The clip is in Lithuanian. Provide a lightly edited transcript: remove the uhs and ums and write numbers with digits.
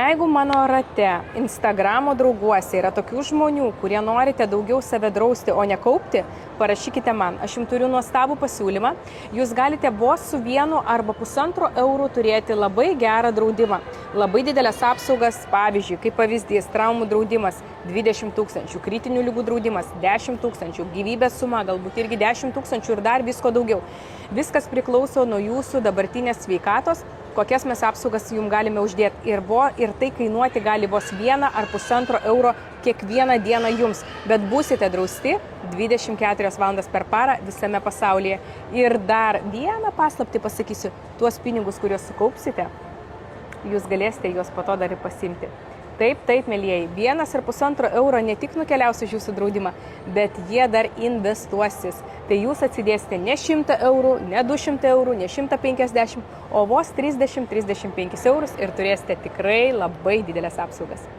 Jeigu mano rate, Instagramo drauguose yra tokių žmonių, kurie norite daugiau save drausti, o ne kaupti, parašykite man. Aš jums turiu nuostabų pasiūlymą. Jūs galite vos su 1 arba 1,5 eurų turėti labai gerą draudimą. Labai didelės apsaugas, pavyzdžiui, kaip pavyzdys, traumų draudimas 20 000, kritinių ligų draudimas 10 000, gyvybės suma galbūt irgi 10 000 ir dar visko daugiau. Viskas priklauso nuo jūsų dabartinės sveikatos, kokias mes apsaugas jums galime uždėti. Ir tai kainuoti gali vos 1 ar 1,5 euro kiekvieną dieną jums. Bet būsite drausti 24 valandas per parą visame pasaulyje. Ir dar vieną paslaptį pasakysiu, tuos pinigus, kuriuos sukaupsite, jūs galėsite juos po to dar ir pasimti. Taip, mielieji, 1 ar 1,5 euro ne tik nukeliaus už jūsų draudimą, bet jie dar investuosis. Tai jūs atsidėsite ne 100 eurų, ne 200 eurų, ne 150, o vos 30-35 eurus ir turėsite tikrai labai didelės apsaugas.